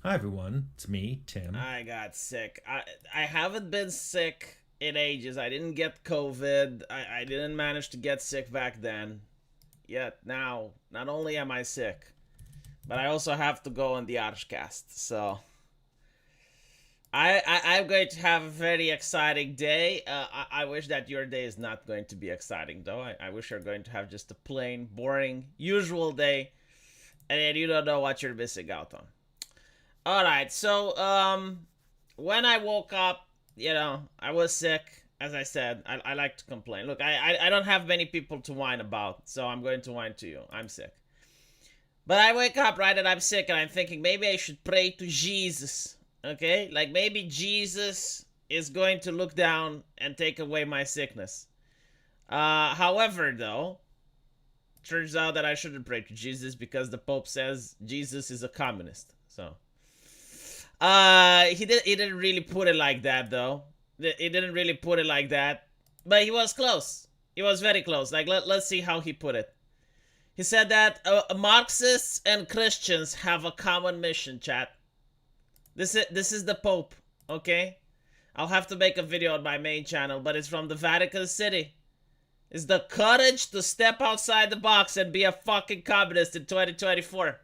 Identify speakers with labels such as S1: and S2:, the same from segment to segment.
S1: Hi everyone, it's me, Tim.
S2: I got sick. I haven't been sick in ages. I didn't get COVID. I didn't manage to get sick back then. Yet now, not only am I sick, but I also have to go on the Archcast. So I'm going to have a very exciting day. I wish that your day is not going to be exciting though. I wish you're going to have just a plain, boring, usual day, and you don't know what you're missing out on. All right, so when I woke up, I was sick. As I said, I like to complain. Look, I don't have many people to whine about, so I'm going to whine to you. I'm sick. But I wake up, right, and I'm sick, and I'm thinking maybe I should pray to Jesus. Okay? Like maybe Jesus is going to look down and take away my sickness. However, though, turns out that I shouldn't pray to Jesus because the Pope says Jesus is a communist. So he didn't really put it like that though. He didn't really put it like that, but he was close. He was very close. Like let's see how he put it. He said that Marxists and Christians have a common mission. Chat. This is the Pope. Okay, I'll have to make a video on my main channel, but it's from the Vatican City. It's the courage to step outside the box and be a fucking communist in 2024.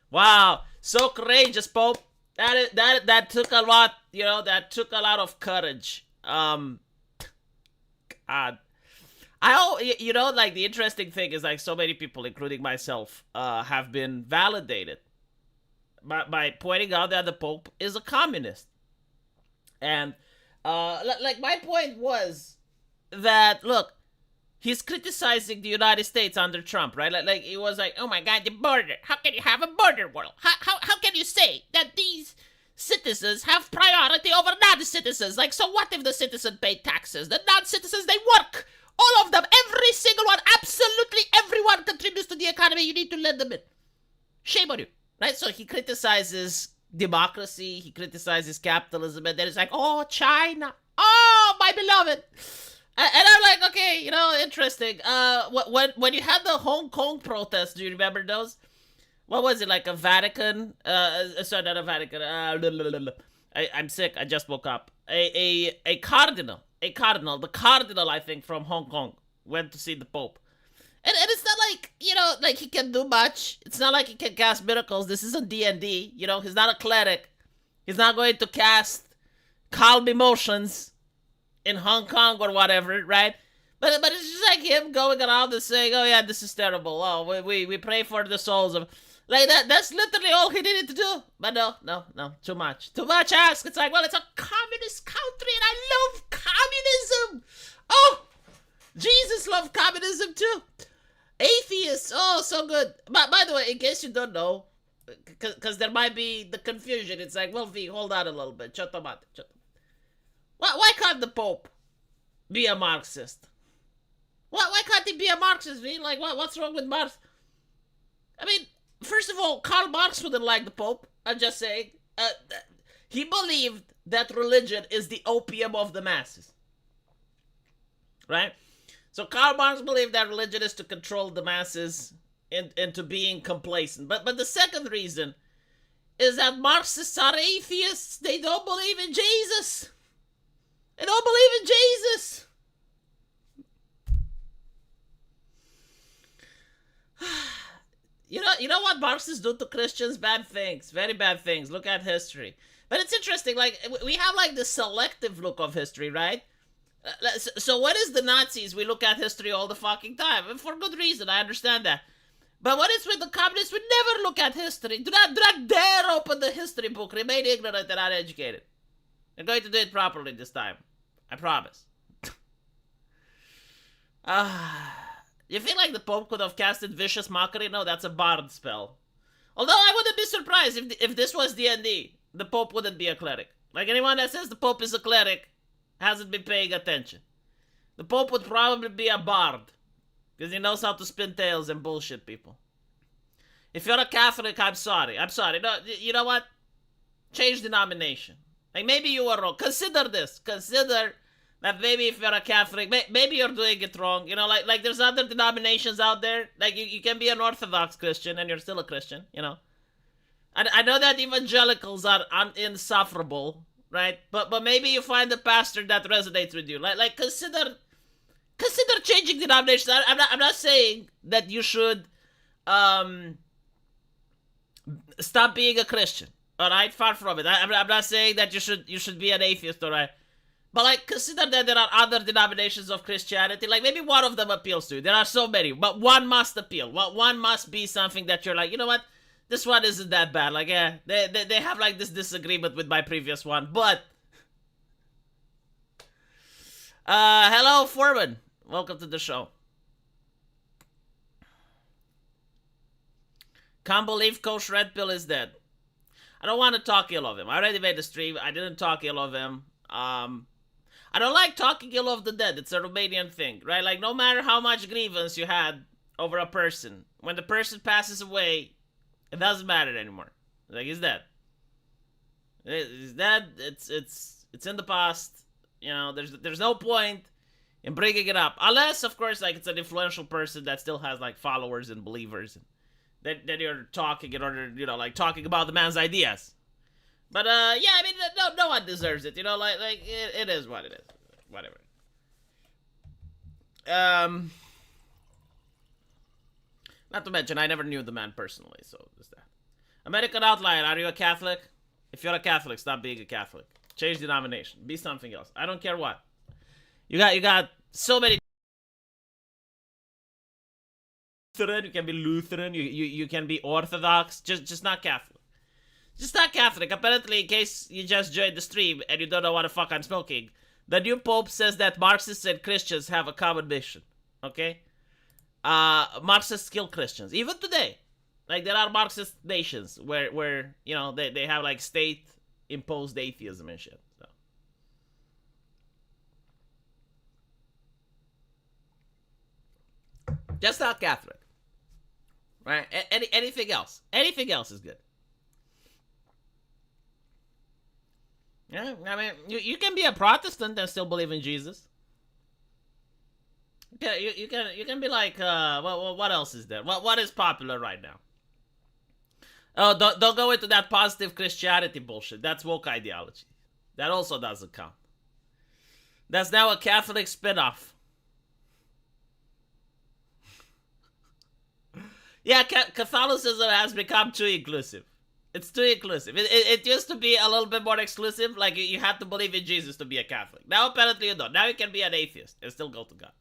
S2: Wow, so courageous, Pope. That took a lot, that took a lot of courage. God. Like the interesting thing is like so many people, including myself, have been validated by pointing out that the Pope is a communist. And, like my point was that, look, he's criticizing the United States under Trump, right? Like it was like, oh my God, the border. How can you have a border world? How can you say that these citizens have priority over non-citizens? Like, so what if the citizen pay taxes? The non-citizens, they work. All of them, every single one, absolutely everyone contributes to the economy. You need to let them in. Shame on you, right? So he criticizes democracy. He criticizes capitalism. And then it's like, oh, China. Oh, my beloved. And I'm like, okay, interesting. When you had the Hong Kong protests, do you remember those? What was it, like a Vatican? Sorry, not a Vatican. I'm sick. I just woke up. A cardinal, the cardinal, I think, from Hong Kong went to see the Pope. And it's not like, like he can do much. It's not like he can cast miracles. This isn't D&D. He's not a cleric. He's not going to cast calm emotions in Hong Kong or whatever, right? But it's just like him going around and saying, oh yeah, this is terrible. Oh, we pray for the souls of... Like that's literally all he needed to do. But no, too much. Too much ask. It's like, well, it's a communist country and I love communism. Oh, Jesus loved communism too. Atheists, oh, so good. But by the way, in case you don't know, because there might be the confusion, it's like, well, V, hold on a little bit. Chotomate. Why can't the Pope be a Marxist? Why can't he be a Marxist, V? Like, what's wrong with Marx? I mean, first of all, Karl Marx wouldn't like the Pope. I'm just saying. He believed that religion is the opium of the masses. Right? So Karl Marx believed that religion is to control the masses into being complacent. But the second reason is that Marxists are atheists. They don't believe in Jesus. They don't believe in Jesus. You know what Marxists do to Christians? Bad things. Very bad things. Look at history. But it's interesting, like, we have, like, the selective look of history, right? So what is the Nazis? We look at history all the fucking time. And for good reason, I understand that. But what is with the communists? We never look at history. Do not dare open the history book. Remain ignorant and uneducated. I'm going to do it properly this time. I promise. You feel like the Pope could have casted Vicious Mockery? No, that's a bard spell. Although I wouldn't be surprised if this was D&D. The Pope wouldn't be a cleric. Like anyone that says the Pope is a cleric hasn't been paying attention. The Pope would probably be a bard. Because he knows how to spin tales and bullshit people. If you're a Catholic, I'm sorry. No, you know what? Change denomination. Like maybe you were wrong. Consider this. Consider that maybe if you're a Catholic, maybe you're doing it wrong. Like there's other denominations out there. Like you can be an Orthodox Christian and you're still a Christian, I know that evangelicals are insufferable, right? But maybe you find a pastor that resonates with you. Like consider changing denominations. I'm not saying that you should stop being a Christian. All right, far from it. I'm not saying that you should be an atheist. All right. But, like, consider that there are other denominations of Christianity. Like, maybe one of them appeals to you. There are so many, but one must appeal. One must be something that you're like, you know what? This one isn't that bad. Like, yeah, they have, like, this disagreement with my previous one. But, hello, Foreman. Welcome to the show. Can't believe Coach Red Pill is dead. I don't want to talk ill of him. I already made the stream. I didn't talk ill of him. I don't like talking ill of the dead. It's a Romanian thing, right? Like, no matter how much grievance you had over a person, when the person passes away, it doesn't matter anymore. Like, he's dead. He's dead. It's in the past. You know, there's no point in bringing it up, unless, of course, like, it's an influential person that still has, like, followers and believers, and then you're talking in order, you know, like, talking about the man's ideas. But, yeah, I mean, no one deserves it, you know, like it is what it is. Whatever. Not to mention, I never knew the man personally, so there's that. American Outlier, are you a Catholic? If you're a Catholic, stop being a Catholic. Change denomination. Be something else. I don't care what. You got so many... Lutheran, you can be Lutheran, you can be Orthodox, just not Catholic. Just not Catholic. Apparently, in case you just joined the stream and you don't know what the fuck I'm smoking, the new Pope says that Marxists and Christians have a common mission. Okay? Marxists kill Christians. Even today. Like, there are Marxist nations where you know, they have, like, state-imposed atheism and shit. So. Just not Catholic. Right? Anything else. Anything else is good. Yeah, I mean, you can be a Protestant and still believe in Jesus. Yeah, you can be like, what else is there? What is popular right now? Oh, don't go into that positive Christianity bullshit. That's woke ideology. That also doesn't count. That's now a Catholic spinoff. Yeah, Catholicism has become too inclusive. It's too inclusive. It used to be a little bit more exclusive. Like, you had to believe in Jesus to be a Catholic. Now, apparently, you don't. Now you can be an atheist and still go to God.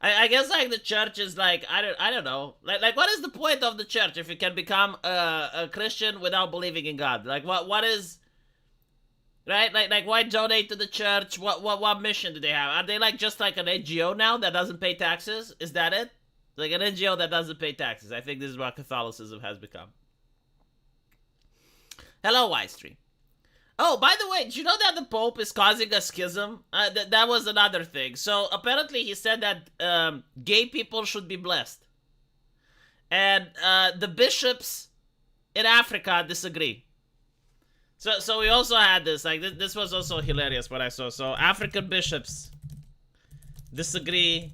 S2: I guess, like, the church is like, I don't know. Like, what is the point of the church if you can become a Christian without believing in God? Like, what is... Right? Like, why donate to the church? What mission do they have? Are they, like, just like an NGO now that doesn't pay taxes? Is that it? Like, an NGO that doesn't pay taxes. I think this is what Catholicism has become. Hello, Y-Stream. Oh, by the way, did you know that the Pope is causing a schism? That was another thing. So, apparently he said that gay people should be blessed. And the bishops in Africa disagree. So we also had this. Like, this was also hilarious what I saw. So, African bishops disagree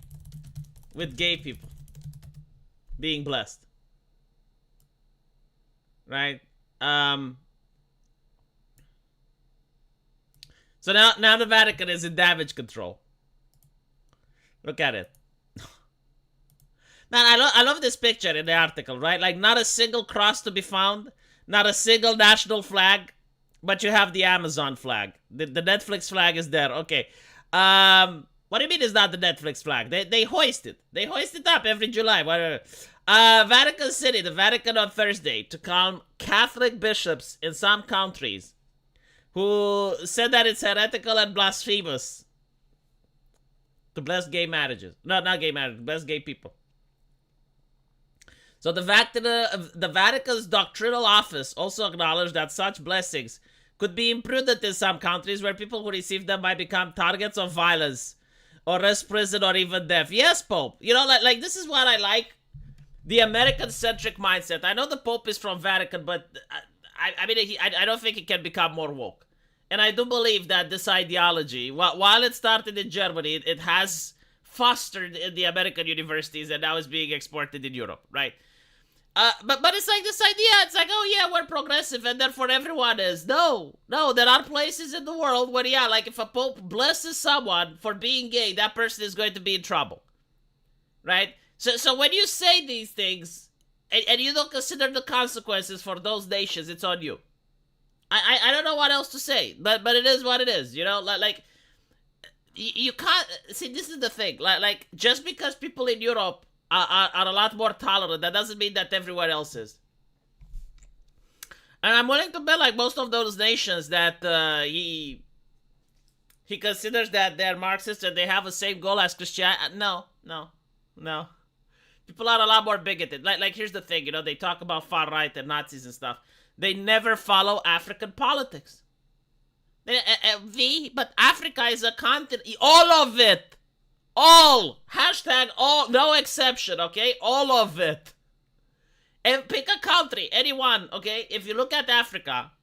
S2: with gay people being blessed. Right? So now the Vatican is in damage control. Look at it. Man, I love this picture in the article, right? Like, not a single cross to be found, not a single national flag, but you have the Amazon flag. The Netflix flag is there. Okay. What do you mean it's not the Netflix flag? They hoist it. They hoist it up every July. Whatever. Vatican City, the Vatican on Thursday, to calm Catholic bishops in some countries who said that it's heretical and blasphemous to bless gay marriages. No, not gay marriages, bless gay people. So the Vatican's doctrinal office also acknowledged that such blessings could be imprudent in some countries where people who receive them might become targets of violence or risk prison or even death. Yes, Pope. You know, like this is what I like. The American-centric mindset. I know the Pope is from Vatican, but I mean, I don't think he can become more woke. And I do believe that this ideology, while it started in Germany, it has fostered in the American universities and now is being exported in Europe, right? But it's like this idea. It's like, oh yeah, we're progressive, and therefore everyone is. No, there are places in the world where, yeah, like if a pope blesses someone for being gay, that person is going to be in trouble, right? So when you say these things, and you don't consider the consequences for those nations, it's on you. I don't know what else to say, but it is what it is. Like you can't see. This is the thing. Like just because people in Europe are a lot more tolerant, that doesn't mean that everywhere else is. And I'm willing to bet, like most of those nations that he considers that they're Marxist and they have the same goal as Christianity. No. People are a lot more bigoted. Like here's the thing, they talk about far right and Nazis and stuff. They never follow African politics. But Africa is a continent. All of it. All. Hashtag all. No exception, okay? All of it. And pick a country. Anyone, okay? If you look at Africa,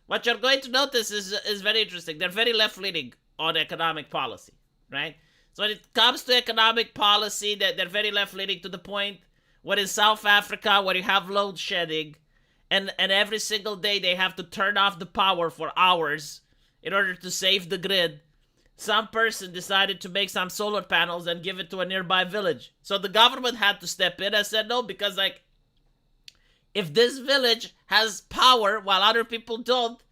S2: what you're going to notice is very interesting. They're very left-leaning on economic policy, right? So when it comes to economic policy, they're very left-leaning to the point where in South Africa, where you have load shedding, and every single day they have to turn off the power for hours in order to save the grid, some person decided to make some solar panels and give it to a nearby village. So the government had to step in and said no, because like, if this village has power while other people don't,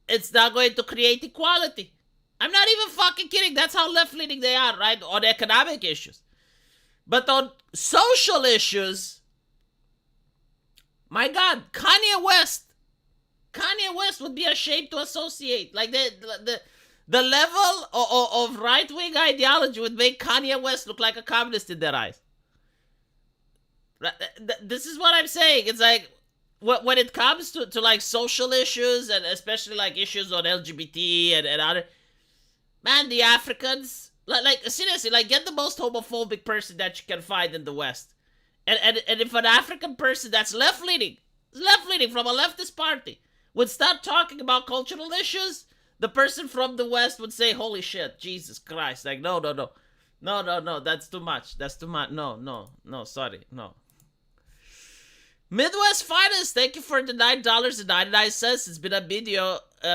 S2: it's not going to create equality. I'm not even fucking kidding. That's how left-leaning they are, right? On economic issues. But on social issues, my God, Kanye West would be ashamed to associate. Like the level of right-wing ideology would make Kanye West look like a communist in their eyes. This is what I'm saying. It's like when it comes to like social issues, and especially like issues on LGBT and other, man, the Africans, like seriously, like get the most homophobic person that you can find in the West. And if an African person that's left-leaning from a leftist party would start talking about cultural issues, the person from the West would say, holy shit, Jesus Christ. Like, no, that's too much. No, sorry, no. Midwest Finest, thank you for the $9.99. It's been a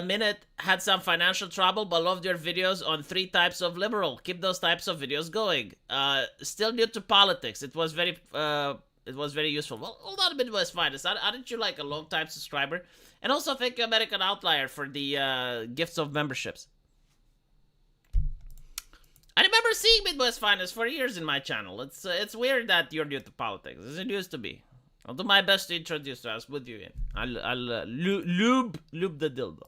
S2: minute, had some financial trouble, but loved your videos on 3 types of liberal. Keep those types of videos going. Still new to politics. It was very useful. Well, hold on, Midwest Finest. Aren't you like a long-time subscriber? And also thank you, American Outlier, for the gifts of memberships. I remember seeing Midwest Finest for years in my channel. It's weird that you're new to politics, as it used to be. I'll do my best to introduce us with you in. I'll lube the dildo.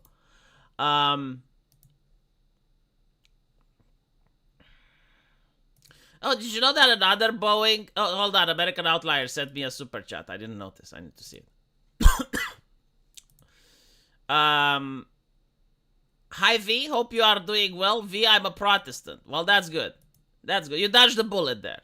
S2: Oh, did you know that another Boeing... Oh, hold on. American Outlier sent me a super chat. I didn't notice. I need to see it. Hi, V. Hope you are doing well. V, I'm a Protestant. Well, that's good. That's good. You dodged the bullet there.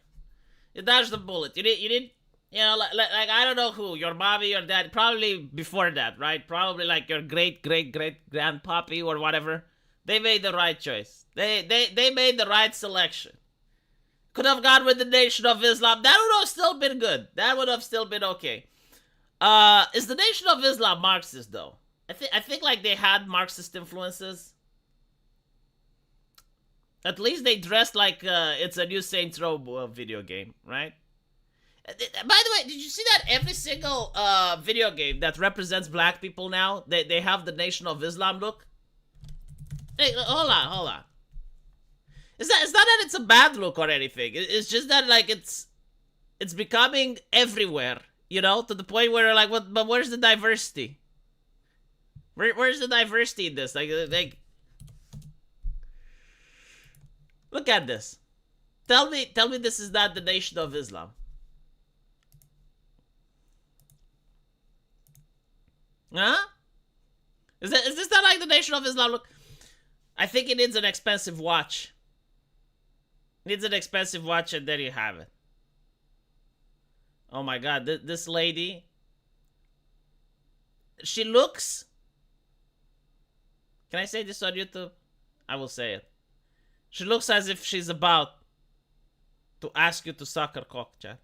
S2: You dodged the bullet. You did. You know, like I don't know who, your mommy or dad, probably before that, right? Probably like your great-great-great-grandpappy or whatever. They made the right choice. They made the right selection. Could have gone with the Nation of Islam. That would have still been good. That would have still been okay. Is the Nation of Islam Marxist, though? I think like they had Marxist influences. At least they dressed like it's a new Saints Row video game, right? By the way, did you see that every single video game that represents black people now, they have the Nation of Islam look? Hey, hold on. It's not that it's a bad look or anything. It's just that like it's becoming everywhere, you know, to the point where like, what? But where's the diversity? Where's the diversity in this? Like, look at this. Tell me this is not the Nation of Islam. Huh? Is this not like the Nation of Islam look? I think it needs an expensive watch. Needs an expensive watch, and there you have it. Oh my God, this lady. She looks. Can I say this on YouTube? I will say it. She looks as if she's about to ask you to suck her cock, chat.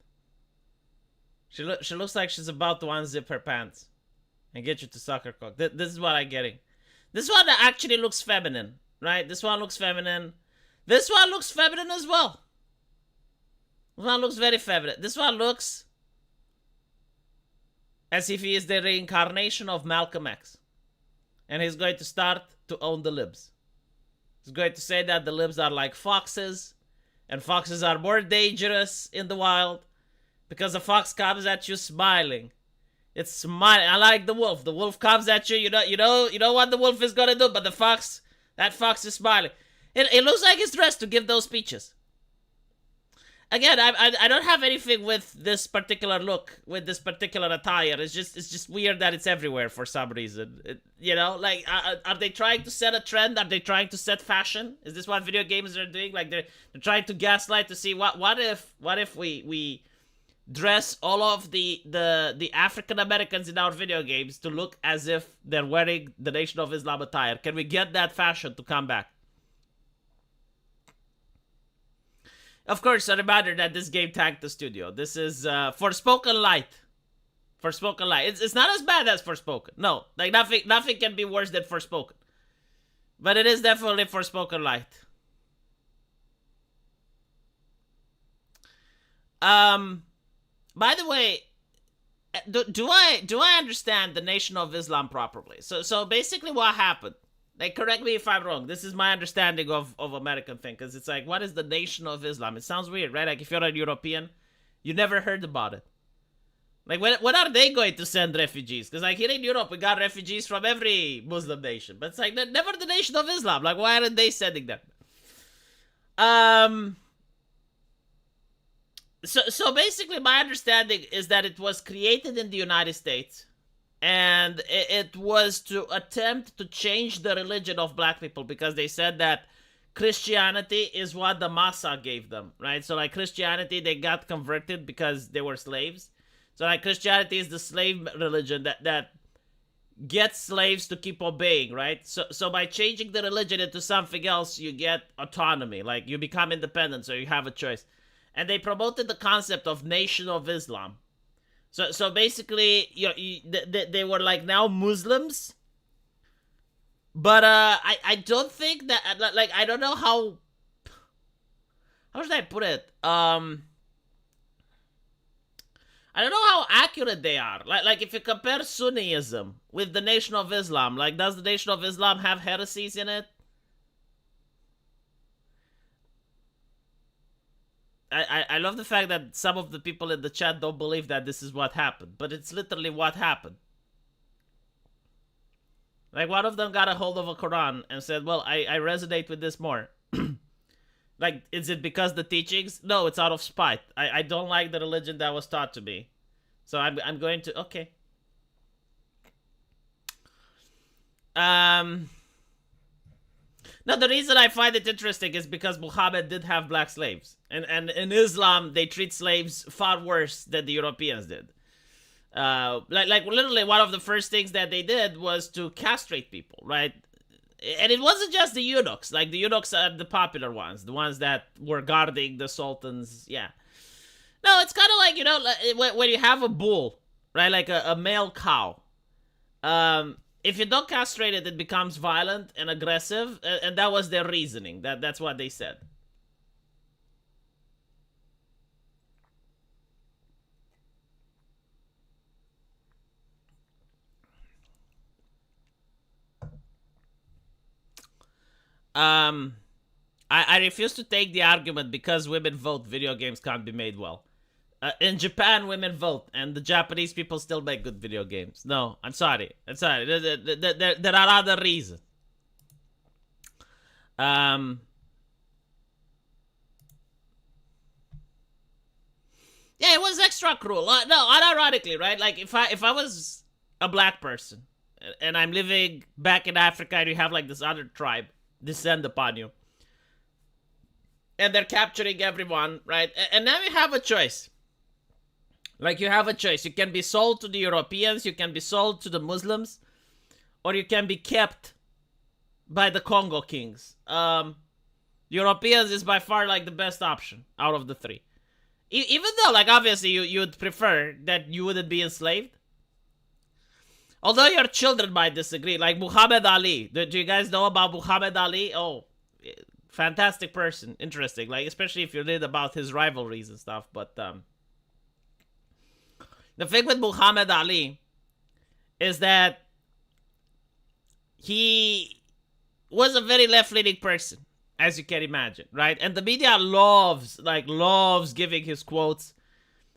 S2: She looks like she's about to unzip her pants and get you to suck her cock. This is what I'm getting. This one actually looks feminine, right? This one looks feminine. This one looks feminine as well. This one looks very feminine. This one looks as if he is the reincarnation of Malcolm X. And he's going to start to own the libs. He's going to say that the libs are like foxes, and foxes are more dangerous in the wild because a fox comes at you smiling. It's smiling. I like the wolf. The wolf comes at you. You know what the wolf is gonna do, but that fox is smiling. It looks like he's dressed to give those speeches. Again, I don't have anything with this particular look, with this particular attire. It's just weird that it's everywhere for some reason. Like, are they trying to set a trend? Are they trying to set fashion? Is this what video games are doing? Like, they're trying to gaslight to see what if we dress all of the African Americans in our video games to look as if they're wearing the Nation of Islam attire? Can we get that fashion to come back? Of course, a reminder that this game tagged the studio. This is Forspoken Light. Forspoken Light. It's not as bad as Forspoken. No, like nothing can be worse than Forspoken. But it is definitely Forspoken Light. By the way, do I understand the Nation of Islam properly? So basically what happened, like, correct me if I'm wrong, this is my understanding of American thing, because it's like, what is the Nation of Islam? It sounds weird, right? Like, if you're a European, you never heard about it. Like, when are they going to send refugees? Because, like, here in Europe, we got refugees from every Muslim nation, but it's like, never the Nation of Islam. Like, why aren't they sending them? So basically, my understanding is that it was created in the United States, and it was to attempt to change the religion of black people, because they said that Christianity is what the Massa gave them, right? So, like, Christianity, they got converted because they were slaves. So, like, Christianity is the slave religion that gets slaves to keep obeying, right? So by changing the religion into something else, you get autonomy. Like, you become independent, so you have a choice. And they promoted the concept of Nation of Islam. So basically, they were like now Muslims. But I don't think that, like, I don't know how should I put it? I don't know how accurate they are. Like if you compare Sunniism with the Nation of Islam, like, does the Nation of Islam have heresies in it? I love the fact that some of the people in the chat don't believe that this is what happened, but it's literally what happened. Like, one of them got a hold of a Quran and said, well, I resonate with this more. Like, is it because the teachings? No, it's out of spite. I don't like the religion that was taught to me. So I'm going to, okay. Now, the reason I find it interesting is because Muhammad did have black slaves. And in Islam, they treat slaves far worse than the Europeans did. Like literally, one of the first things that they did was to castrate people, right? And it wasn't just the eunuchs. Like, the eunuchs are the popular ones. The ones that were guarding the sultans, yeah. No, it's kind of like, when you have a bull, right? Like a male cow. If you don't castrate it, it becomes violent and aggressive, and that was their reasoning. That's what they said. I refuse to take the argument because women vote, video games can't be made well. In Japan, women vote, and the Japanese people still make good video games. No, I'm sorry. There are other reasons. Yeah, it was extra cruel. No, unironically, right? Like, if I was a black person, and I'm living back in Africa, and you have, like, this other tribe descend upon you, and they're capturing everyone, right? And now you have a choice. Like, you have a choice. You can be sold to the Europeans, you can be sold to the Muslims, or you can be kept by the Congo kings. Europeans is by far, like, the best option out of the three. Even though, like, obviously you'd prefer that you wouldn't be enslaved. Although your children might disagree. Like Muhammad Ali. Do you guys know about Muhammad Ali? Oh, fantastic person. Interesting. Like, especially if you read about his rivalries and stuff. But the thing with Muhammad Ali is that he was a very left-leaning person, as you can imagine, right? And the media loves giving his quotes,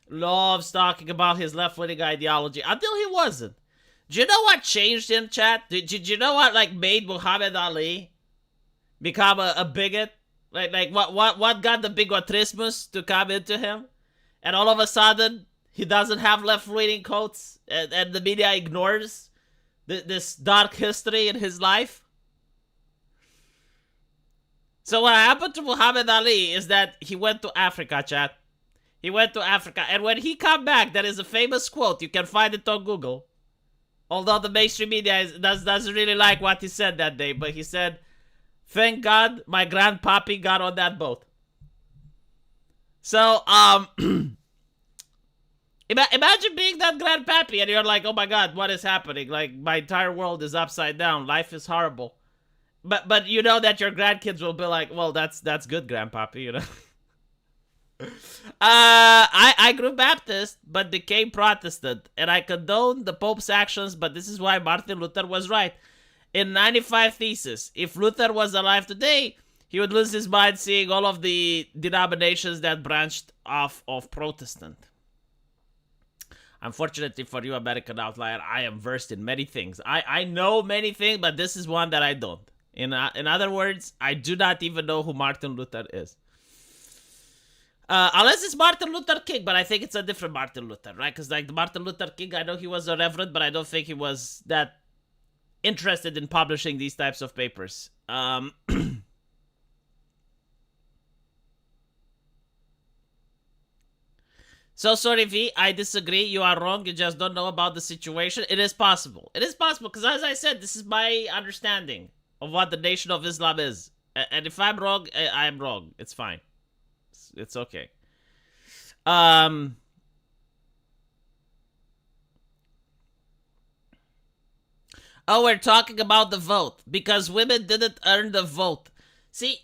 S2: loves talking about his left-leaning ideology, until he wasn't. Do you know what changed him, chat? Did you know what, like, made Muhammad Ali become a bigot? Like what got the bigotrismus to come into him? And all of a sudden, he doesn't have left-leaning quotes, and the media ignores this dark history in his life? So what happened to Muhammad Ali is that he went to Africa, chat. He went to Africa, and when he come back, there is a famous quote. You can find it on Google. Although the mainstream media doesn't really like what he said that day, but he said, "Thank God my grandpappy got on that boat." So, imagine being that grandpappy and you're like, "Oh my God, what is happening? Like, my entire world is upside down. Life is horrible." But you know that your grandkids will be like, "Well, that's good, grandpappy," you know. I grew Baptist, but became Protestant, and I condone the Pope's actions, but this is why Martin Luther was right. In 95 Thesis, if Luther was alive today, he would lose his mind seeing all of the denominations that branched off of Protestant. Unfortunately for you, American Outlier, I am versed in many things. I know many things, but this is one that I don't. In other words, I do not even know who Martin Luther is. Unless it's Martin Luther King, but I think it's a different Martin Luther, right? Because, like, the Martin Luther King, I know he was a reverend, but I don't think he was that interested in publishing these types of papers. So sorry, V, I disagree. You are wrong. You just don't know about the situation. It is possible. It is possible, because as I said, this is my understanding of what the Nation of Islam is. And if I'm wrong, I'm wrong. It's fine. It's okay. Oh, we're talking about the vote because women didn't earn the vote. See,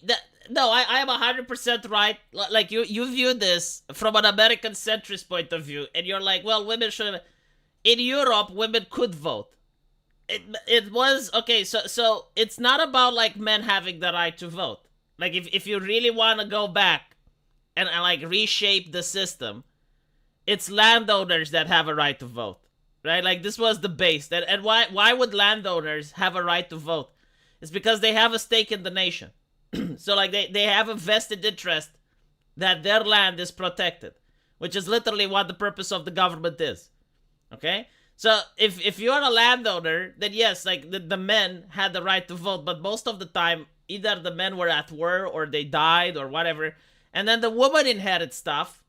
S2: no, I am 100% right. Like, you view this from an American centrist point of view, and you're like, well, women should. In Europe, women could vote. It was okay. So it's not about, like, men having the right to vote. Like, if you really want to go back and like reshape the system, it's landowners that have a right to vote, right? Like, this was the base. And why would landowners have a right to vote? It's because they have a stake in the nation. So, like, they have a vested interest that their land is protected, which is literally what the purpose of the government is. Okay? So if you're a landowner, then yes, like, the men had the right to vote, but most of the time, either the men were at war or they died or whatever, and then the woman inherited stuff,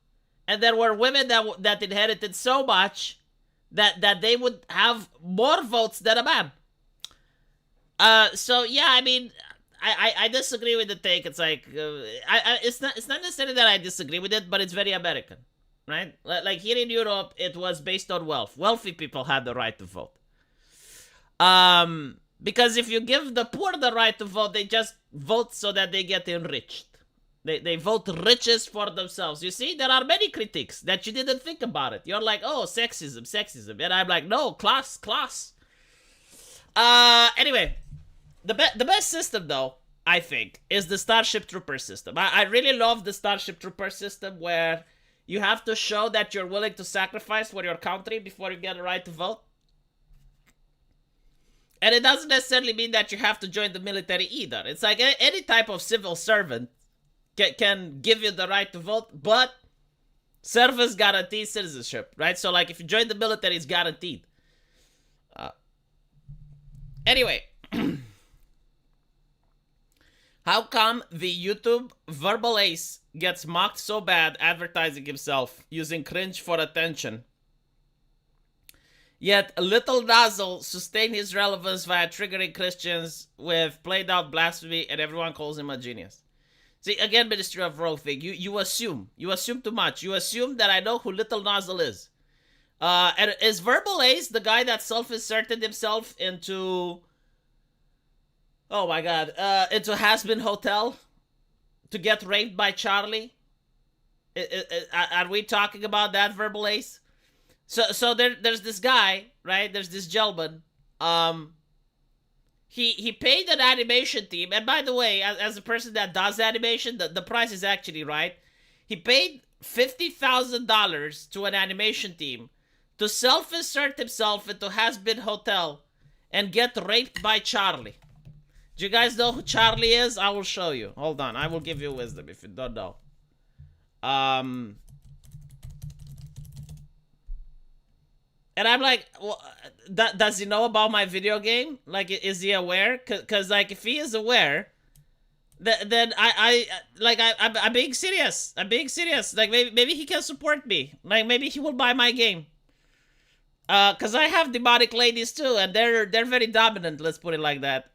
S2: and there were women that inherited so much that they would have more votes than a man. So yeah, I mean, I disagree with the take. It's like, it's not necessarily that I disagree with it, but it's very American, right? Like, here in Europe, it was based on wealth. Wealthy people had the right to vote. Because if you give the poor the right to vote, they just vote so that they get enriched. They vote riches for themselves. You see, there are many critiques that you didn't think about it. You're like, oh, sexism. And I'm like, no, class. Anyway, the best system, though, I think, is the Starship Trooper system. I really love the Starship Trooper system, where you have to show that you're willing to sacrifice for your country before you get a right to vote. And it doesn't necessarily mean that you have to join the military either. It's like any type of civil servant can give you the right to vote, but service guarantees citizenship, right? So, like, if you join the military, it's guaranteed. Anyway, how come the YouTube verbal ace gets mocked so bad advertising himself, using cringe for attention? Yet Little Nozzle sustained his relevance via triggering Christians with played out blasphemy, and everyone calls him a genius. See, again, Ministry of Wrong thing. You assume. You assume too much. You assume that I know who Little Nozzle is. And is Verbal Ace the guy that self-inserted himself into... Oh my god. Into Has-Been Hotel? To get raped by Charlie? Are we talking about that, Verbal Ace? So there's this guy, right? There's this gentleman. He paid an animation team, and by the way, as a person that does animation, the price is actually right. He paid $50,000 to an animation team to self-insert himself into Has-Been Hotel and get raped by Charlie. Do you guys know who Charlie is? I will show you. Hold on, I will give you wisdom if you don't know. And I'm like, well, does he know about my video game? Like, is he aware? Cause like, if he is aware, then I'm being serious. I'm being serious. Like, maybe he can support me. Like, maybe he will buy my game. Cause I have demonic ladies too, and they're very dominant. Let's put it like that.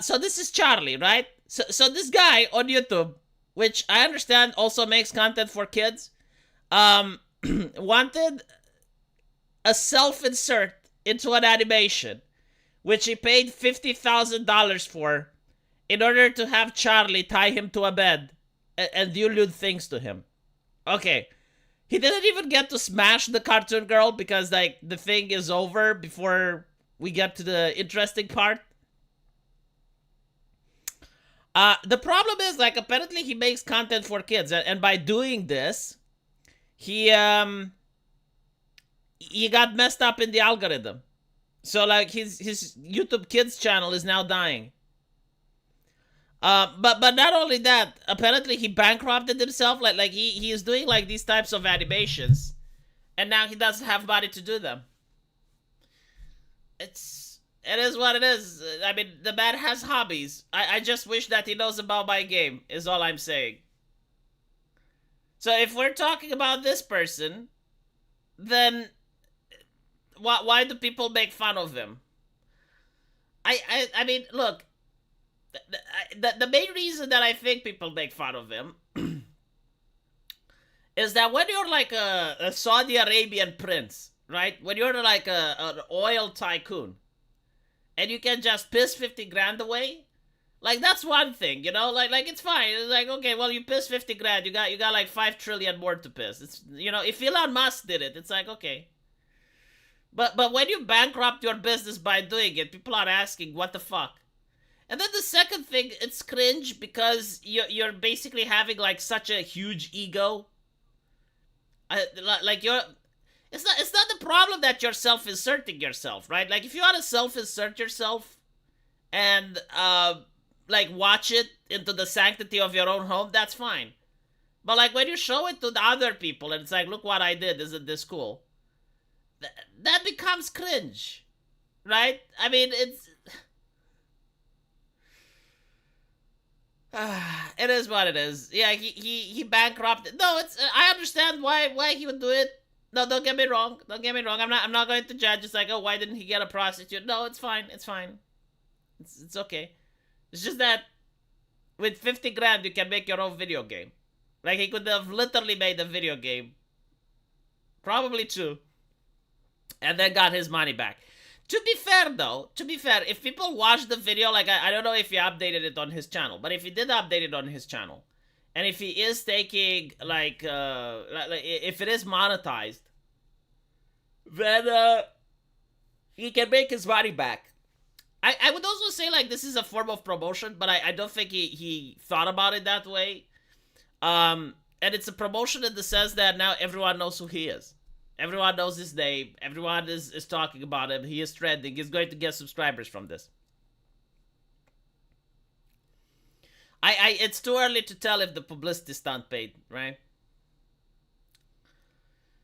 S2: So this is Charlie, right? So this guy on YouTube, which I understand also makes content for kids, wanted a self-insert into an animation, which he paid $50,000 for, in order to have Charlie tie him to a bed and do lewd things to him. Okay, he didn't even get to smash the cartoon girl because, like, the thing is over before we get to the interesting part. The problem is, like, apparently he makes content for kids, and by doing this, he got messed up in the algorithm. So, like, his YouTube Kids channel is now dying. But not only that, apparently he bankrupted himself. Like he is doing, like, these types of animations, and now he doesn't have money to do them. It is what it is. I mean, the man has hobbies. I just wish that he knows about my game, is all I'm saying. So if we're talking about this person, then why do people make fun of him? I mean, look, the main reason that I think people make fun of him is that when you're like a Saudi Arabian prince, right? When you're like an oil tycoon, and you can just piss 50 grand away, like, that's one thing, you know? Like it's fine. It's like, okay, well, you piss 50 grand, you got like 5 trillion more to piss. It's, you know, if Elon Musk did it, it's like, okay. But when you bankrupt your business by doing it, people are asking, what the fuck? And then the second thing, it's cringe because you're basically having, like, such a huge ego. Like, you're... It's not the problem that you're self-inserting yourself, right? Like, if you want to self-insert yourself and, like, watch it into the sanctity of your own home, that's fine. But, like, when you show it to the other people and it's like, look what I did, isn't this cool? That becomes cringe, right? I mean, it's... it is what it is. Yeah, he bankrupted. No, it's... I understand why he would do it. No, don't get me wrong. Don't get me wrong. I'm not going to judge. It's like, oh, why didn't he get a prostitute? No, it's fine. It's fine. It's okay. It's just that with 50 grand, you can make your own video game. Like, he could have literally made a video game. Probably 2. And then got his money back. To be fair, though, if people watch the video, like, I don't know if he updated it on his channel, but if he did update it on his channel, and if he is taking, like if it is monetized, then, he can make his money back. I would also say, like, this is a form of promotion, but I don't think he thought about it that way. And it's a promotion in the sense that now everyone knows who he is. Everyone knows his name. Everyone is talking about him. He is trending. He's going to get subscribers from this. It's too early to tell if the publicity stunt paid, right?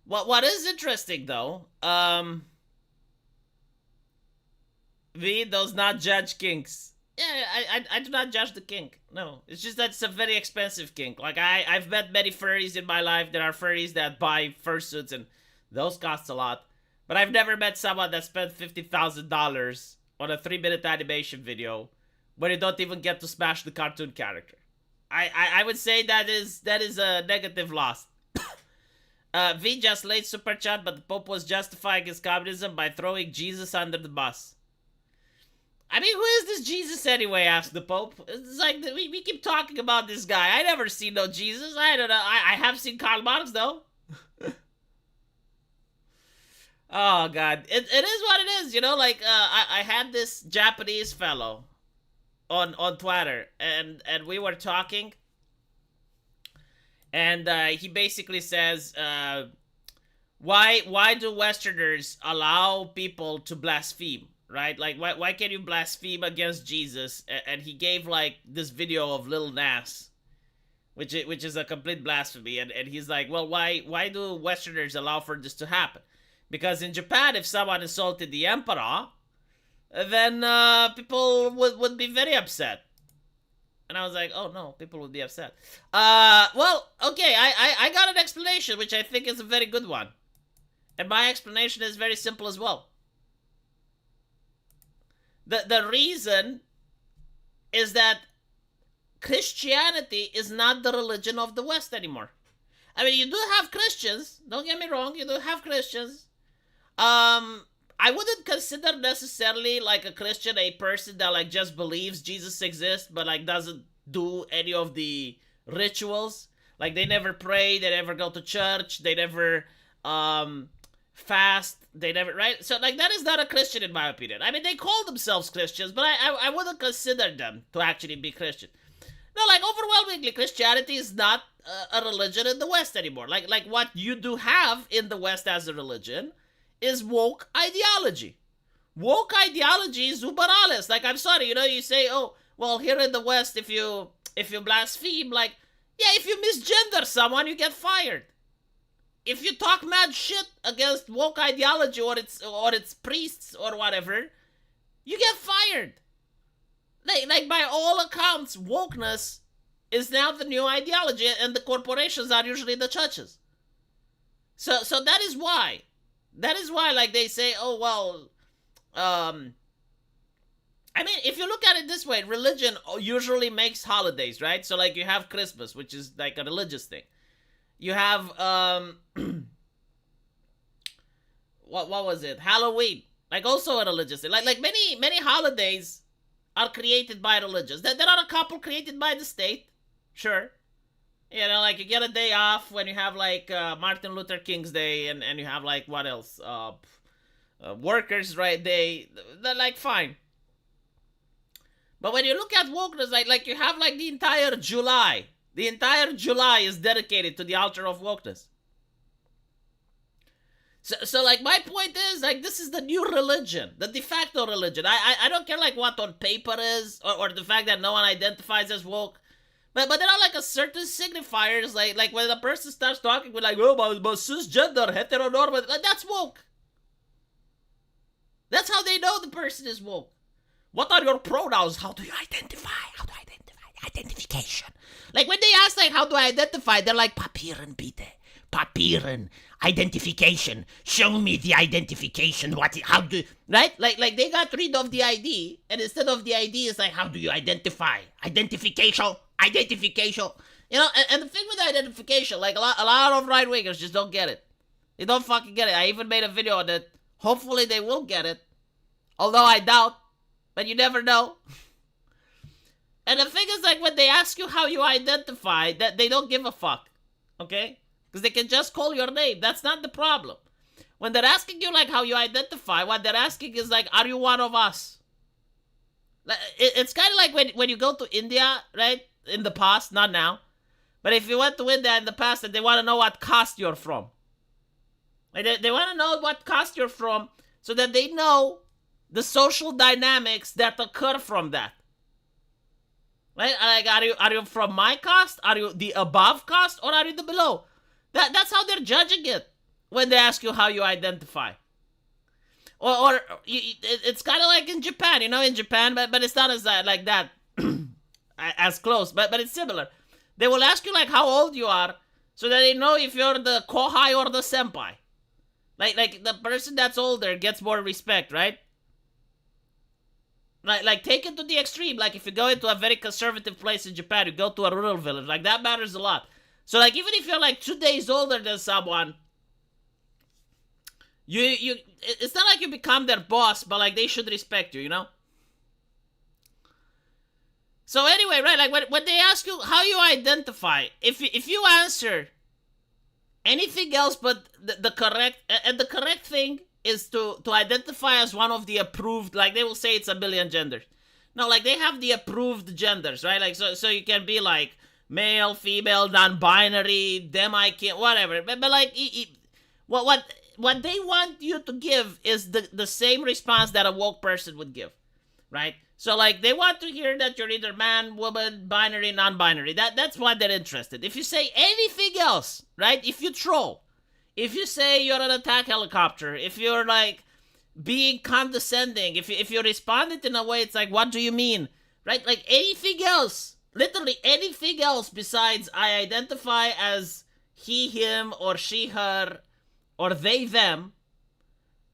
S2: What is interesting, though, V does not judge kinks. Yeah, I do not judge the kink. No, it's just that it's a very expensive kink. Like, I've met many furries in my life. There are furries that buy fursuits, and those cost a lot. But I've never met someone that spent $50,000 on a 3-minute animation video where you don't even get to smash the cartoon character. I would say that is a negative loss. V just late super chat, but the Pope was justifying his communism by throwing Jesus under the bus. I mean, who is this Jesus anyway? Asked the Pope. It's like we keep talking about this guy. I never seen no Jesus. I don't know. I have seen Karl Marx though. Oh God, it is what it is. You know, like I had this Japanese fellow on Twitter, and we were talking, and he basically says, why do Westerners allow people to blaspheme? Right? Like, why can't you blaspheme against Jesus? And he gave, like, this video of Lil Nas, which is a complete blasphemy. And he's like, well, why do Westerners allow for this to happen? Because in Japan, if someone insulted the emperor, then people would be very upset. And I was like, oh, no, people would be upset. Well, okay, I got an explanation, which I think is a very good one. And my explanation is very simple as well. The reason is that Christianity is not the religion of the West anymore. I mean, you do have Christians. Don't get me wrong. You do have Christians. I wouldn't consider necessarily like a Christian a person that like just believes Jesus exists, but like doesn't do any of the rituals. Like they never pray. They never go to church. They never fast. They never, right? So like that is not a Christian in my opinion. I mean, they call themselves Christians, but I wouldn't consider them to actually be Christian. No, like overwhelmingly Christianity is not a religion in the West anymore. Like what you do have in the West as a religion is woke ideology. Woke ideology is uber alles. Like, I'm sorry, you know, you say, oh, well, here in the West, if you blaspheme, like, yeah, if you misgender someone, you get fired. If you talk mad shit against woke ideology or its priests or whatever, you get fired. Like by all accounts, wokeness is now the new ideology, and the corporations are usually the churches. So that is why. That is why, like, they say, oh, well, I mean, if you look at it this way, religion usually makes holidays, right? So, like, you have Christmas, which is, like, a religious thing. You have, what was it? Halloween. Like, also a religious thing. Like many holidays are created by religions. There are a couple created by the state. Sure. You know, like, you get a day off when you have, like, Martin Luther King's Day, and you have, like, what else? Workers' Right Day. They're, like, fine. But when you look at wokeness, like you have, like, the entire July. The entire July is dedicated to the altar of wokeness. So like, my point is, like, this is the new religion. The de facto religion. I don't care, like, what on paper is, or the fact that no one identifies as woke. But there are, like, a certain signifiers, like when a person starts talking with, like, oh, but cisgender, heteronormative, like, that's woke. That's how they know the person is woke. What are your pronouns? How do you identify? How do I identify? Identification. Like, when they ask, like, how do I identify? They're like, papieren, bitte. Papieren. Identification. Show me the identification. How do, right? Like they got rid of the ID, and instead of the ID, it's like, how do you identify? Identification. You know, and the thing with identification, like, a lot of right-wingers just don't get it. They don't fucking get it. I even made a video on it. Hopefully they will get it. Although I doubt. But you never know. And the thing is, like, when they ask you how you identify, that they don't give a fuck. Okay? Because they can just call your name. That's not the problem. When they're asking you, like, how you identify, what they're asking is, like, are you one of us? It's kind of like when you go to India, right? In the past, not now. But if you went to India in the past, and they want to know what caste you're from. Like, they want to know what caste you're from so that they know the social dynamics that occur from that. Right? Like, are you from my caste? Are you the above caste? Or are you the below? That's how they're judging it when they ask you how you identify. Or it's kind of like in Japan, you know, in Japan, but it's not as like that, as close, but it's similar. They will ask you, like, how old you are, so that they know if you're the kohai or the senpai. Like the person that's older gets more respect, right? Like take it to the extreme. Like if you go into a very conservative place in Japan, you go to a rural village, like that matters a lot. So like even if you're like 2 days older than someone, you it's not like you become their boss, but like they should respect you, you know? So anyway, right, like when they ask you how you identify, if you answer anything else but the correct, and the correct thing is to identify as one of the approved, like they will say it's a million genders. No, like they have the approved genders, right? Like so you can be like male, female, non-binary, them I can't, whatever. But like what they want you to give is the same response that a woke person would give, right? So like they want to hear that you're either man, woman, binary, non-binary. That's why they're interested. If you say anything else, right? If you troll, if you say you're an attack helicopter, if you're like being condescending, if you responded in a way, it's like, what do you mean, right? Like anything else, literally anything else besides I identify as he, him, or she, her, or they, them.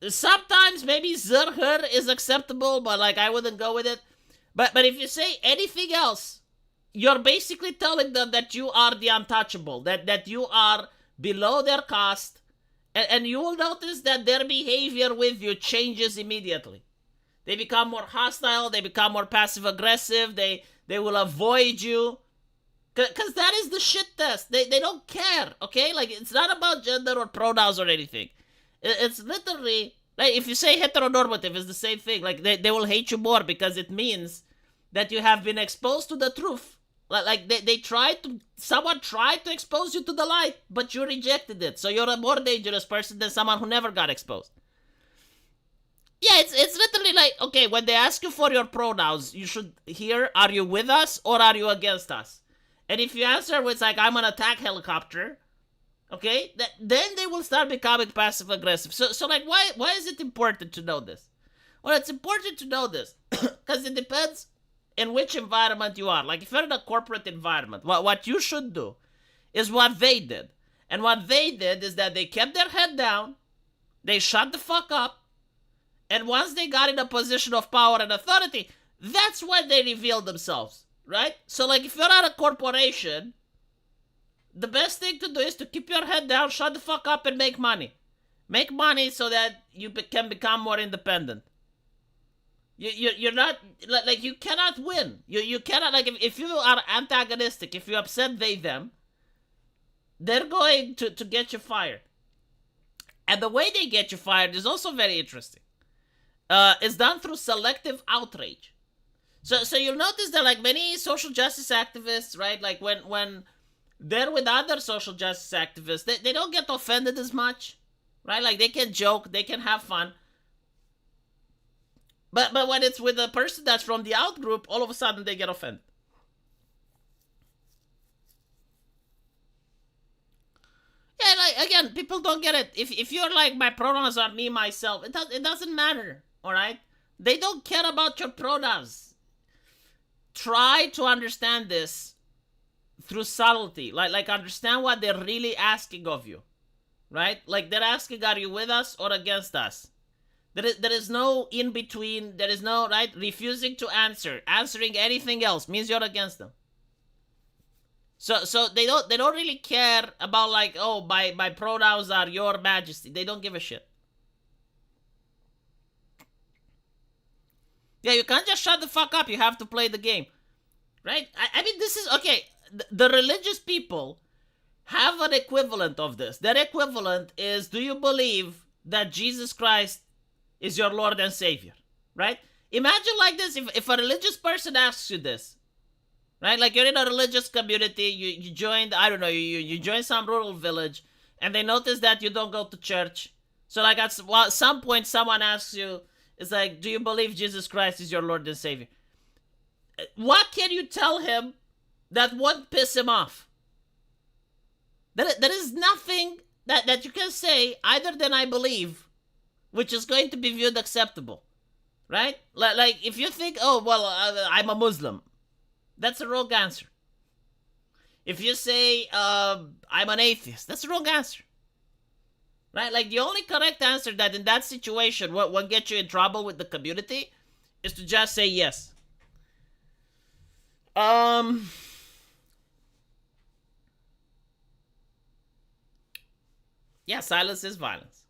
S2: Sometimes maybe zer, her is acceptable, but like I wouldn't go with it. But if you say anything else, you're basically telling them that you are the untouchable, that you are below their caste, and you will notice that their behavior with you changes immediately. They become more hostile, they become more passive aggressive, they will avoid you. Because that is the shit test. They don't care, okay? Like, it's not about gender or pronouns or anything. It's literally, like, if you say heteronormative, it's the same thing. Like, they will hate you more because it means that you have been exposed to the truth. Like someone tried to expose you to the light, but you rejected it. So you're a more dangerous person than someone who never got exposed. Yeah, it's literally like, okay, when they ask you for your pronouns, you should hear, are you with us or are you against us? And if you answer with like, I'm an attack helicopter, okay, then they will start becoming passive aggressive. So like, why is it important to know this? Well, it's important to know this because it depends in which environment you are. Like if you're in a corporate environment, what you should do is what they did. And what they did is that they kept their head down, they shut the fuck up, and once they got in a position of power and authority, that's when they revealed themselves, right? So like if you're at a corporation, the best thing to do is to keep your head down, shut the fuck up, and make money. Make money so that you can become more independent. You're not, like, you cannot win. You cannot, like, if you are antagonistic, if you upset they, them, they're going to get you fired. And the way they get you fired is also very interesting. It's done through selective outrage. So you'll notice that, like, many social justice activists, right, like, when they're with other social justice activists, they don't get offended as much, right? Like, they can joke, they can have fun. But when it's with a person that's from the out group, all of a sudden they get offended. Yeah, like, again, people don't get it. If you're like, my pronouns are me, myself, it doesn't matter, alright? They don't care about your pronouns. Try to understand this through subtlety. Like understand what they're really asking of you, right? Like they're asking, are you with us or against us? There is no in between. There is no, right? Refusing to answer, answering anything else means you're against them. So they don't really care about like, oh, my pronouns are your majesty. They don't give a shit. Yeah, you can't just shut the fuck up. You have to play the game, right? I mean, this is okay. The religious people have an equivalent of this. Their equivalent is, do you believe that Jesus Christ is your Lord and Savior, right? Imagine like this, if a religious person asks you this, right? Like you're in a religious community, you joined, I don't know, you joined some rural village, and they notice that you don't go to church. So like at some point someone asks you, it's like, do you believe Jesus Christ is your Lord and Savior? What can you tell him that won't piss him off? There is nothing that you can say other than I believe, which is going to be viewed acceptable, right? Like if you think, oh, well, I'm a Muslim, that's a wrong answer. If you say, I'm an atheist, that's a wrong answer, right? Like the only correct answer that in that situation won't get you in trouble with the community is to just say yes. Yeah, silence is violence.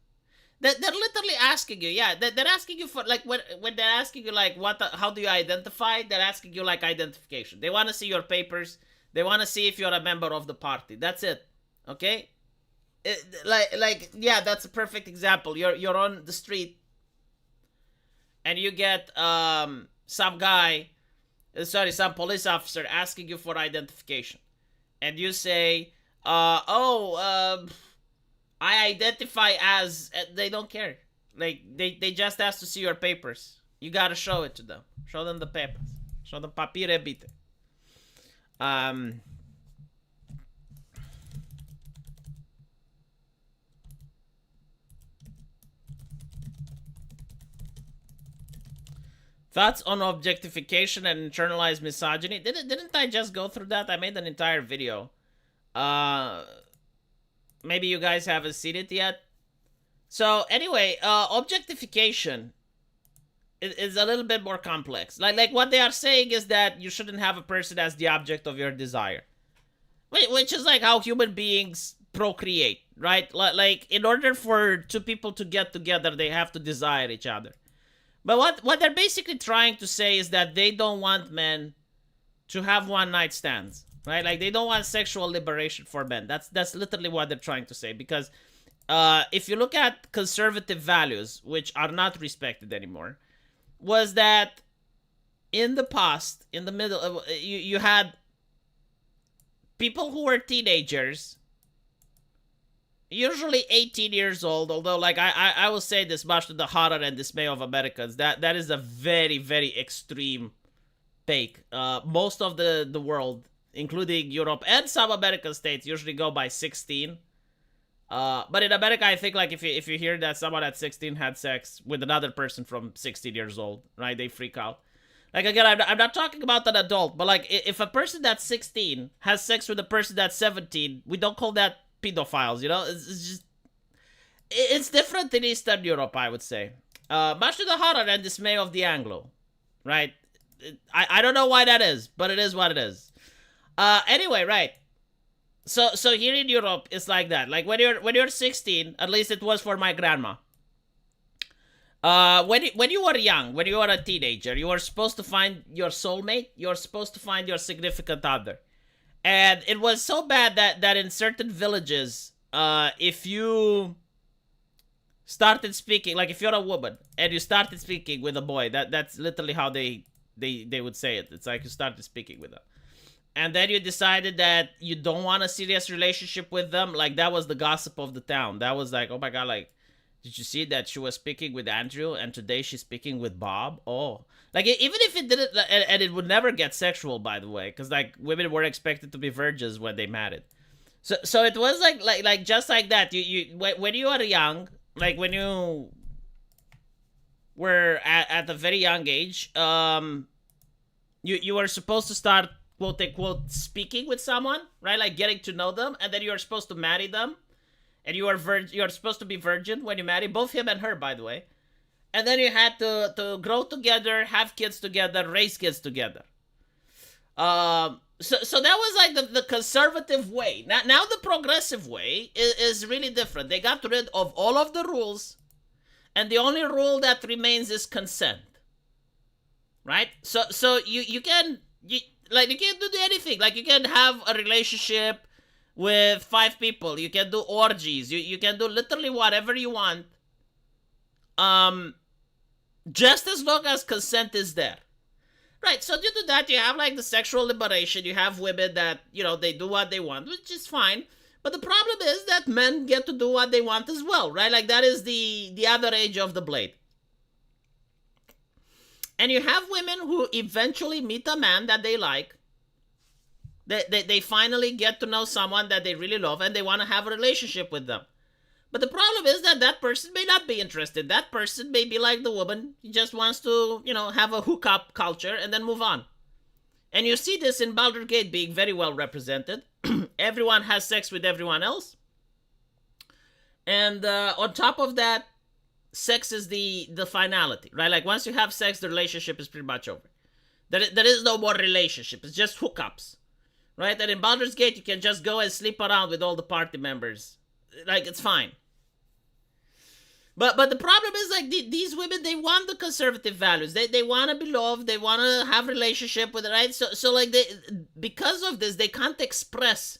S2: They're literally asking you, yeah, they're asking you for, like, when they're asking you, like, how do you identify? They're asking you, like, identification. They want to see your papers. They want to see if you're a member of the party. That's it. Okay? Yeah, that's a perfect example. You're on the street, and you get some police officer asking you for identification, and you say, I identify as. They don't care. Like, they just ask to see your papers. You gotta show it to them. Show them the papers. Show them papire vitae. Thoughts on objectification and internalized misogyny. Didn't I just go through that? I made an entire video. Maybe you guys haven't seen it yet. So anyway, objectification is a little bit more complex. Like what they are saying is that you shouldn't have a person as the object of your desire, which is like how human beings procreate, right? Like, in order for two people to get together, they have to desire each other. But what they're basically trying to say is that they don't want men to have one-night stands, right? Like, they don't want sexual liberation for men. That's literally what they're trying to say. Because if you look at conservative values, which are not respected anymore, was that in the past, in the middle, you had people who were teenagers, usually 18 years old, although, like, I will say this much to the horror and dismay of Americans, that is a very, very extreme take. Most of the world, including Europe and some American states, usually go by 16. But in America, I think, like, if you hear that someone at 16 had sex with another person from 16 years old, right, they freak out. Like, again, I'm not talking about an adult, but, like, if a person that's 16 has sex with a person that's 17, we don't call that pedophiles, you know? It's just, it's different in Eastern Europe, I would say. Much to the horror and dismay of the Anglo, right? I don't know why that is, but it is what it is. Anyway, right. So here in Europe, it's like that. Like, when you're 16, at least it was for my grandma. When you were young, when you were a teenager, you were supposed to find your soulmate. You're supposed to find your significant other. And it was so bad that in certain villages, if you started speaking, like, if you're a woman and you started speaking with a boy, that's literally how they would say it. It's like you started speaking with them. And then you decided that you don't want a serious relationship with them. Like, that was the gossip of the town. That was like, oh my God, like, did you see that she was speaking with Andrew and today she's speaking with Bob? Oh. Like, even if it didn't, and it would never get sexual, by the way, because, like, women were expected to be virgins when they married. So it was like just like that. When you were young, like, when you were at a very young age, you were supposed to start, quote unquote, speaking with someone, right? Like, getting to know them, and then you are supposed to marry them, and you are supposed to be virgin when you marry, both him and her, by the way. And then you had to grow together, have kids together, raise kids together. So that was like the conservative way. Now the progressive way is really different. They got rid of all of the rules, and the only rule that remains is consent. Right? So you can't do anything. Like, you can have a relationship with 5 people. You can do orgies. You can do literally whatever you want. Just as long as consent is there. Right, so due to that, you have, like, the sexual liberation. You have women that, you know, they do what they want, which is fine. But the problem is that men get to do what they want as well, right? Like, that is the other edge of the blade. And you have women who eventually meet a man that they like. They finally get to know someone that they really love, and they want to have a relationship with them. But the problem is that person may not be interested. That person may be like the woman. He just wants to, you know, have a hookup culture and then move on. And you see this in Baldur's Gate being very well represented. Everyone has sex with everyone else. And on top of that, sex is the finality, right? Like once you have sex, the relationship is pretty much over. There is no more relationship. It's just hookups, right? And in Baldur's Gate, you can just go and sleep around with all the party members. Like, it's fine. But the problem is, like, these women, they want the conservative values. They want to be loved. They want to have relationship with it, right? So like, because of this, they can't express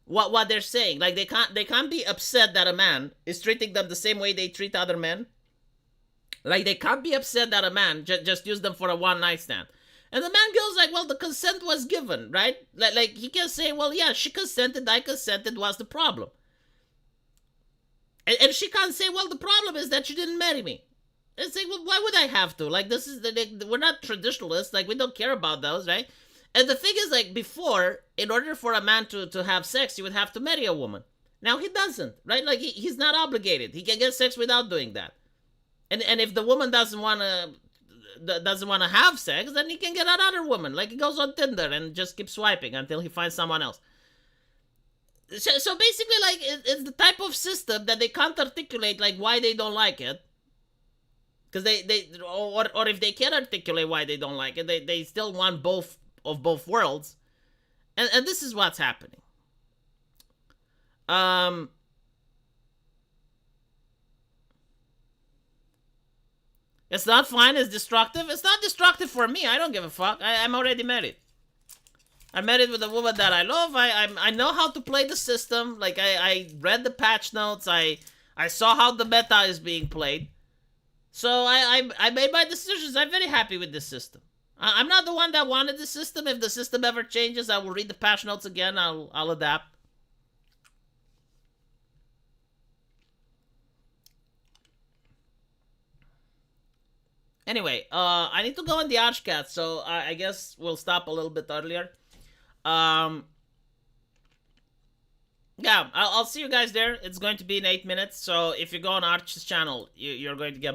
S2: what they're saying. Like, they can't be upset that a man is treating them the same way they treat other men. Like, they can't be upset that a man just used them for a one-night stand. And the man goes like, well, the consent was given, right? Like he can say, well, yeah, she consented, I consented, what's the problem? And she can't say, well, the problem is that you didn't marry me. And say, well, why would I have to? Like, we're not traditionalists. Like, we don't care about those, right? And the thing is, like, before, in order for a man to have sex, he would have to marry a woman. Now he doesn't, right? Like, he's not obligated. He can get sex without doing that. And if the woman doesn't want to have sex, then he can get another woman. Like, he goes on Tinder and just keeps swiping until he finds someone else. So basically, like, it's the type of system that they can't articulate, like, why they don't like it. Because or if they can articulate why they don't like it, they still want both of both worlds. And this is what's happening. It's not fine, it's destructive. It's not destructive for me. I don't give a fuck. I'm already married. I'm married with a woman that I love. I know how to play the system. Like, I read the patch notes. I saw how the meta is being played. So I made my decisions. I'm very happy with this system. I'm not the one that wanted the system. If the system ever changes, I will read the patch notes again. I'll adapt. Anyway, I need to go on the Archcat, so I guess we'll stop a little bit earlier. Yeah, I'll see you guys there. It's going to be in 8 minutes, so if you go on Arch's channel, you're going to get